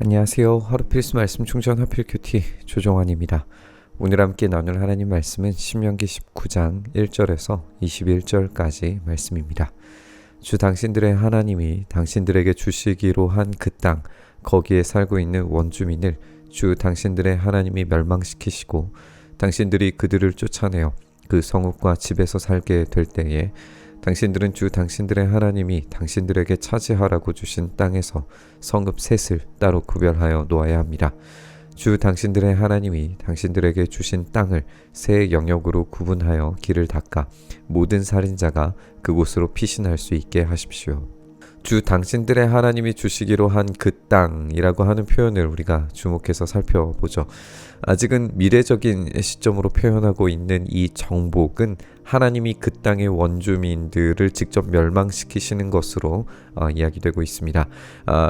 안녕하세요. 하루 필수 말씀 충전 하필 큐티 조정환입니다. 오늘 함께 나눌 하나님 말씀은 신명기 19장 1절에서 21절까지 말씀입니다. 주 당신들의 하나님이 당신들에게 주시기로 한 그 땅, 거기에 살고 있는 원주민을 주 당신들의 하나님이 멸망시키시고 당신들이 그들을 쫓아내어 그 성읍과 집에서 살게 될 때에 당신들은 주 당신들의 하나님이 당신들에게 차지하라고 주신 땅에서 성읍 셋을 따로 구별하여 놓아야 합니다. 주 당신들의 하나님이 당신들에게 주신 땅을 세 영역으로 구분하여 길을 닦아 모든 살인자가 그곳으로 피신할 수 있게 하십시오. 주 당신들의 하나님이 주시기로 한 그 땅이라고 하는 표현을 우리가 주목해서 살펴보죠. 아직은 미래적인 시점으로 표현하고 있는 이 정복은 하나님이 그 땅의 원주민들을 직접 멸망시키시는 것으로 이야기되고 있습니다.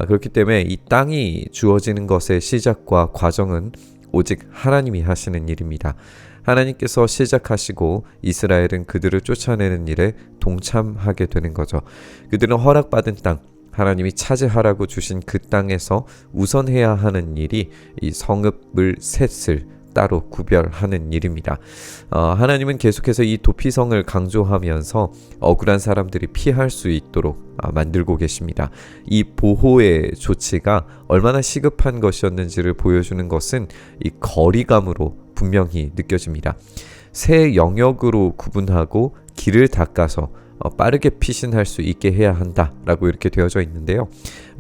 그렇기 때문에 이 땅이 주어지는 것의 시작과 과정은 오직 하나님이 하시는 일입니다. 하나님께서 시작하시고 이스라엘은 그들을 쫓아내는 일에 동참하게 되는 거죠. 그들은 허락받은 땅, 하나님이 차지하라고 주신 그 땅에서 우선 해야 하는 일이 이 성읍을 셋을 따로 구별하는 일입니다. 하나님은 계속해서 이 도피성을 강조하면서 억울한 사람들이 피할 수 있도록 만들고 계십니다. 이 보호의 조치가 얼마나 시급한 것이었는지를 보여주는 것은 이 거리감으로 분명히 느껴집니다. 세 영역으로 구분하고 길을 닦아서 빠르게 피신할 수 있게 해야 한다라고 이렇게 되어져 있는데요.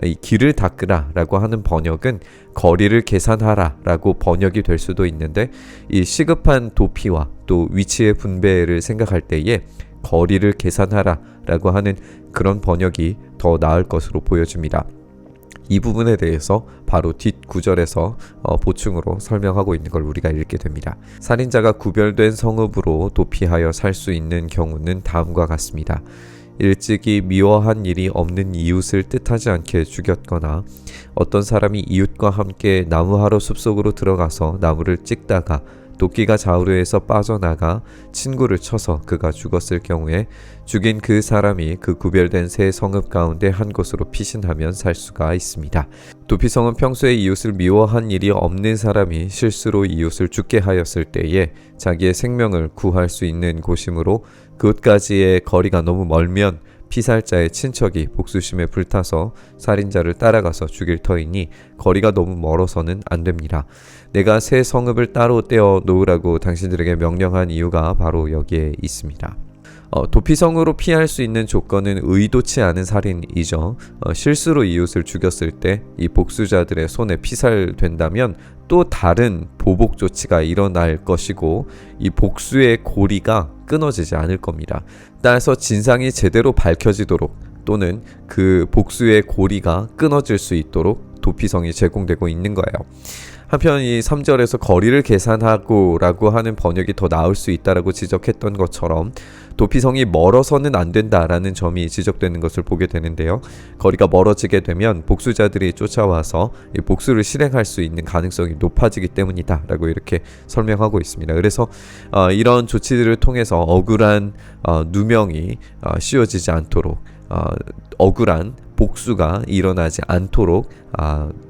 이 길을 닦으라라고 하는 번역은 거리를 계산하라라고 번역이 될 수도 있는데 이 시급한 도피와 또 위치의 분배를 생각할 때에 거리를 계산하라라고 하는 그런 번역이 더 나을 것으로 보여집니다. 이 부분에 대해서 바로 뒷 구절에서 보충으로 설명하고 있는 걸 우리가 읽게 됩니다. 살인자가 구별된 성읍으로 도피하여 살 수 있는 경우는 다음과 같습니다. 일찍이 미워한 일이 없는 이웃을 뜻하지 않게 죽였거나 어떤 사람이 이웃과 함께 나무하러 숲속으로 들어가서 나무를 찍다가 도끼가 자루에서 빠져나가 친구를 쳐서 그가 죽었을 경우에 죽인 그 사람이 그 구별된 세 성읍 가운데 한 곳으로 피신하면 살 수가 있습니다. 도피성은 평소에 이웃을 미워한 일이 없는 사람이 실수로 이웃을 죽게 하였을 때에 자기의 생명을 구할 수 있는 곳이므로 그곳까지의 거리가 너무 멀면 피살자의 친척이 복수심에 불타서 살인자를 따라가서 죽일 터이니 거리가 너무 멀어서는 안 됩니다. 내가 새 성읍을 따로 떼어 놓으라고 당신들에게 명령한 이유가 바로 여기에 있습니다. 도피성으로 피할 수 있는 조건은 의도치 않은 살인이죠. 실수로 이웃을 죽였을 때 이 복수자들의 손에 피살된다면 또 다른 보복 조치가 일어날 것이고 이 복수의 고리가 끊어지지 않을 겁니다. 따라서 진상이 제대로 밝혀지도록 또는 그 복수의 고리가 끊어질 수 있도록 도피성이 제공되고 있는 거예요. 한편 이 3절에서 거리를 계산하고 라고 하는 번역이 더 나을 수 있다라고 지적했던 것처럼 도피성이 멀어서는 안 된다라는 점이 지적되는 것을 보게 되는데요. 거리가 멀어지게 되면 복수자들이 쫓아와서 이 복수를 실행할 수 있는 가능성이 높아지기 때문이다 라고 이렇게 설명하고 있습니다. 그래서 이런 조치들을 통해서 억울한 누명이 씌워지지 않도록 억울한 복수가 일어나지 않도록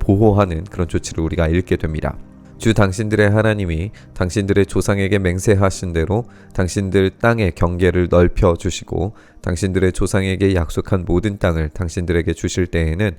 보호하는 그런 조치를 우리가 읽게 됩니다. 주 당신들의 하나님이 당신들의 조상에게 맹세하신 대로 당신들 땅의 경계를 넓혀 주시고 당신들의 조상에게 약속한 모든 땅을 당신들에게 주실 때에는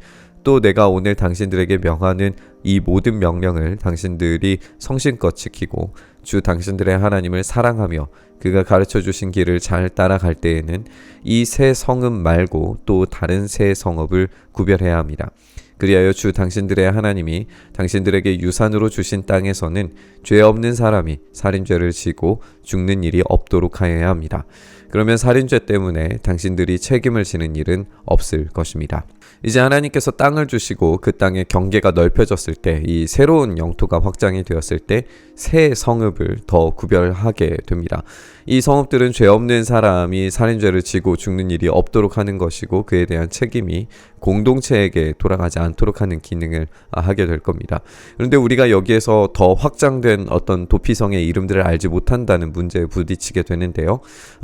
또 내가 오늘 당신들에게 명하는 이 모든 명령을 당신들이 성심껏 지키고 주 당신들의 하나님을 사랑하며 그가 가르쳐 주신 길을 잘 따라갈 때에는 이 새 성읍 말고 또 다른 새 성읍을 구별해야 합니다. 그리하여 주 당신들의 하나님이 당신들에게 유산으로 주신 땅에서는 죄 없는 사람이 살인죄를 지고 죽는 일이 없도록 하여야 합니다. 그러면 살인죄 때문에 당신들이 책임을 지는 일은 없을 것입니다. 이제 하나님께서 땅을 주시고 그 땅의 경계가 넓혀졌을 때 이 새로운 영토가 확장이 되었을 때 새 성읍을 더 구별하게 됩니다. 이 성읍들은 죄 없는 사람이 살인죄를 지고 죽는 일이 없도록 하는 것이고 그에 대한 책임이 공동체에게 돌아가지 않도록 하는 기능을 하게 될 겁니다. 그런데 우리가 여기에서 더 확장된 어떤 도피성의 이름들을 알지 못한다는 문제에 부딪히게 되는데요.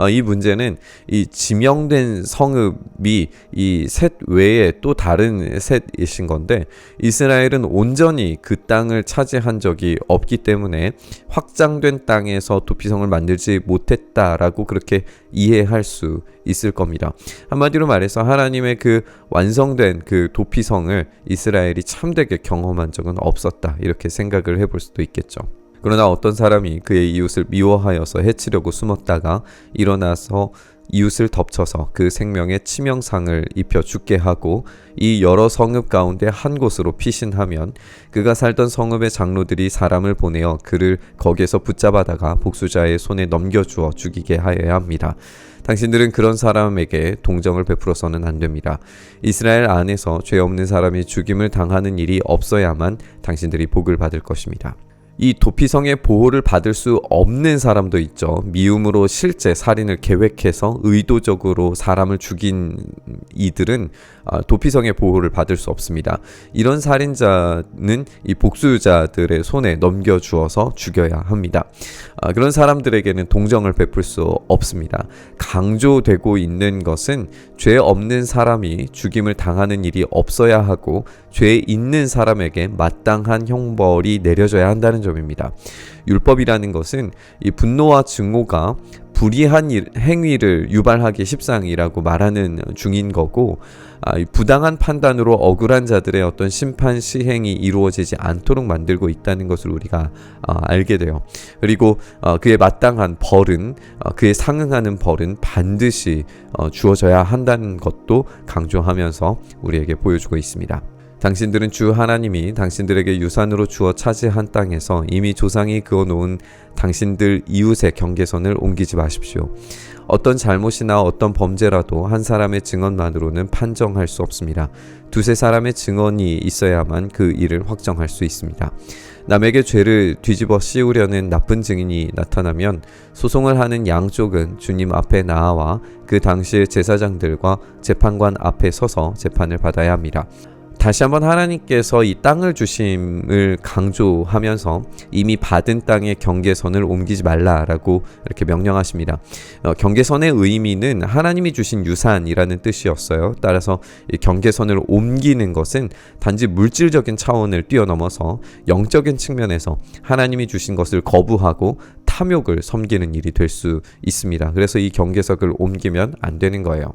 이 문제는 이 지명된 성읍이 이 셋 외에 또 다른 셋이신 건데, 이스라엘은 온전히 그 땅을 차지한 적이 없기 때문에 확장된 땅에서 도피성을 만들지 못했다라고 그렇게 이해할 수 있을 겁니다. 한마디로 말해서 하나님의 그 완성된 그 도피성을 이스라엘이 참되게 경험한 적은 없었다, 이렇게 생각을 해볼 수도 있겠죠. 그러나 어떤 사람이 그의 이웃을 미워하여서 해치려고 숨었다가 일어나서 이웃을 덮쳐서 그 생명에 치명상을 입혀 죽게 하고 이 여러 성읍 가운데 한 곳으로 피신하면 그가 살던 성읍의 장로들이 사람을 보내어 그를 거기에서 붙잡아다가 복수자의 손에 넘겨주어 죽이게 하여야 합니다. 당신들은 그런 사람에게 동정을 베풀어서는 안 됩니다. 이스라엘 안에서 죄 없는 사람이 죽임을 당하는 일이 없어야만 당신들이 복을 받을 것입니다. 이 도피성의 보호를 받을 수 없는 사람도 있죠. 미움으로 실제 살인을 계획해서 의도적으로 사람을 죽인 이들은 도피성의 보호를 받을 수 없습니다. 이런 살인자는 이 복수자들의 손에 넘겨주어서 죽여야 합니다. 그런 사람들에게는 동정을 베풀 수 없습니다. 강조되고 있는 것은 죄 없는 사람이 죽임을 당하는 일이 없어야 하고 죄 있는 사람에게 마땅한 형벌이 내려져야 한다는 점입니다. 율법이라는 것은 이 분노와 증오가 불의한 행위를 유발하기 십상이라고 말하는 중인 거고, 부당한 판단으로 억울한 자들의 어떤 심판 시행이 이루어지지 않도록 만들고 있다는 것을 우리가 알게 돼요. 그리고 그에 마땅한 벌은, 그에 상응하는 벌은 반드시 주어져야 한다는 것도 강조하면서 우리에게 보여주고 있습니다. 당신들은 주 하나님이 당신들에게 유산으로 주어 차지한 땅에서 이미 조상이 그어놓은 당신들 이웃의 경계선을 옮기지 마십시오. 어떤 잘못이나 어떤 범죄라도 한 사람의 증언만으로는 판정할 수 없습니다. 두세 사람의 증언이 있어야만 그 일을 확정할 수 있습니다. 남에게 죄를 뒤집어 씌우려는 나쁜 증인이 나타나면 소송을 하는 양쪽은 주님 앞에 나아와 그 당시의 제사장들과 재판관 앞에 서서 재판을 받아야 합니다. 다시 한번 하나님께서 이 땅을 주심을 강조하면서 이미 받은 땅의 경계선을 옮기지 말라라고 이렇게 명령하십니다. 경계선의 의미는 하나님이 주신 유산이라는 뜻이었어요. 따라서 이 경계선을 옮기는 것은 단지 물질적인 차원을 뛰어넘어서 영적인 측면에서 하나님이 주신 것을 거부하고 탐욕을 섬기는 일이 될 수 있습니다. 그래서 이 경계석을 옮기면 안 되는 거예요.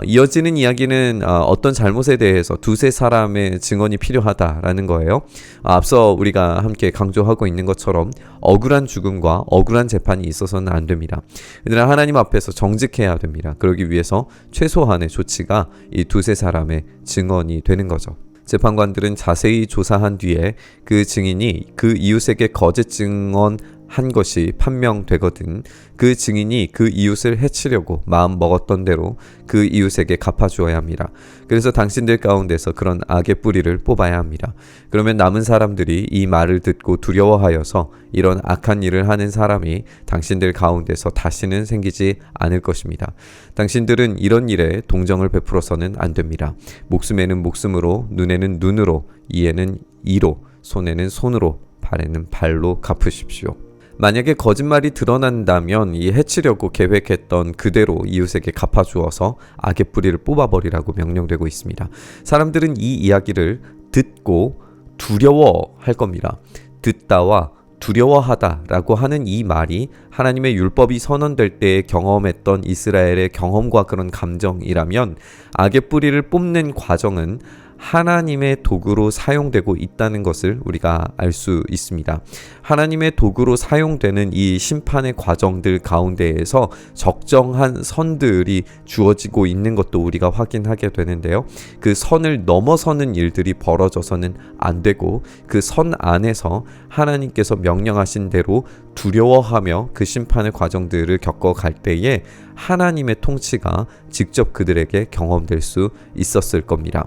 이어지는 이야기는 어떤 잘못에 대해서 두세 사람의 증언이 필요하다라는 거예요. 앞서 우리가 함께 강조하고 있는 것처럼 억울한 죽음과 억울한 재판이 있어서는 안 됩니다. 그러나 하나님 앞에서 정직해야 됩니다. 그러기 위해서 최소한의 조치가 이 두세 사람의 증언이 되는 거죠. 재판관들은 자세히 조사한 뒤에 그 증인이 그 이웃에게 거짓 증언한 것이 판명되거든 그 증인이 그 이웃을 해치려고 마음 먹었던 대로 그 이웃에게 갚아주어야 합니다. 그래서 당신들 가운데서 그런 악의 뿌리를 뽑아야 합니다. 그러면 남은 사람들이 이 말을 듣고 두려워하여서 이런 악한 일을 하는 사람이 당신들 가운데서 다시는 생기지 않을 것입니다. 당신들은 이런 일에 동정을 베풀어서는 안 됩니다. 목숨에는 목숨으로, 눈에는 눈으로, 이에는 이로, 손에는 손으로, 발에는 발로 갚으십시오. 만약에 거짓말이 드러난다면 이 해치려고 계획했던 그대로 이웃에게 갚아주어서 악의 뿌리를 뽑아버리라고 명령되고 있습니다. 사람들은 이 이야기를 듣고 두려워할 겁니다. 듣다와 두려워하다라고 하는 이 말이 하나님의 율법이 선언될 때 경험했던 이스라엘의 경험과 그런 감정이라면 악의 뿌리를 뽑는 과정은 하나님의 도구로 사용되고 있다는 것을 우리가 알 수 있습니다. 하나님의 도구로 사용되는 이 심판의 과정들 가운데에서 적정한 선들이 주어지고 있는 것도 우리가 확인하게 되는데요. 그 선을 넘어서는 일들이 벌어져서는 안 되고 그 선 안에서 하나님께서 명령하신 대로 두려워하며 그 심판의 과정들을 겪어갈 때에 하나님의 통치가 직접 그들에게 경험될 수 있었을 겁니다.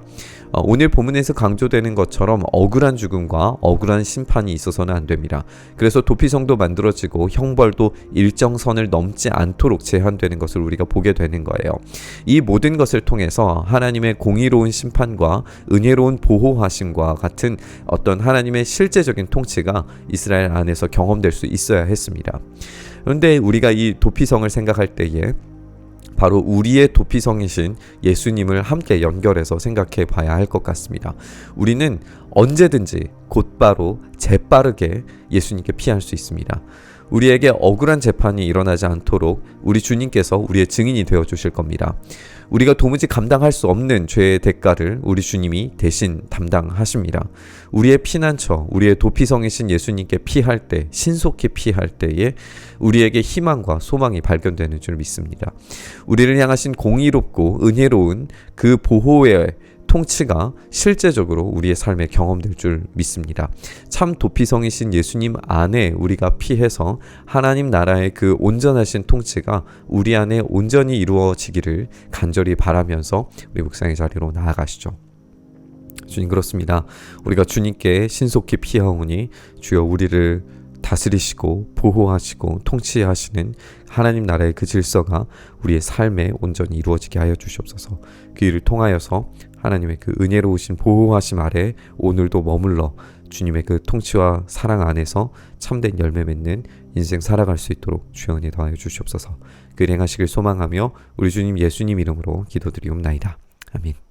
오늘 본문에서 강조되는 것처럼 억울한 죽음과 억울한 심판이 있어서는 안 됩니다. 그래서 도피성도 만들어지고 형벌도 일정 선을 넘지 않도록 제한되는 것을 우리가 보게 되는 거예요. 이 모든 것을 통해서 하나님의 공의로운 심판과 은혜로운 보호하심과 같은 어떤 하나님의 실제적인 통치가 이스라엘 안에서 경험될 수 있어야 했습니다. 그런데 우리가 이 도피성을 생각할 때에 바로 우리의 도피성이신 예수님을 함께 연결해서 생각해 봐야 할 것 같습니다. 우리는 언제든지 곧바로 재빠르게 예수님께 피할 수 있습니다. 우리에게 억울한 재판이 일어나지 않도록 우리 주님께서 우리의 증인이 되어 주실 겁니다. 우리가 도무지 감당할 수 없는 죄의 대가를 우리 주님이 대신 담당하십니다. 우리의 피난처, 우리의 도피성이신 예수님께 피할 때, 신속히 피할 때에 우리에게 희망과 소망이 발견되는 줄 믿습니다. 우리를 향하신 공의롭고 은혜로운 그 보호의 통치가 실제적으로 우리의 삶에 경험될 줄 믿습니다. 참 도피성이신 예수님 안에 우리가 피해서 하나님 나라의 그 온전하신 통치가 우리 안에 온전히 이루어지기를 간절히 바라면서 우리 묵상의 자리로 나아가시죠. 주님, 그렇습니다. 우리가 주님께 신속히 피하오니 주여 우리를 다스리시고 보호하시고 통치하시는 하나님 나라의 그 질서가 우리의 삶에 온전히 이루어지게 하여 주시옵소서. 그 일을 통하여서 하나님의 그 은혜로우신 보호하심 아래 오늘도 머물러 주님의 그 통치와 사랑 안에서 참된 열매 맺는 인생 살아갈 수 있도록 주여 은혜 더하여 주시옵소서. 그 일 행하시길 소망하며 우리 주님 예수님 이름으로 기도드리옵나이다. 아멘.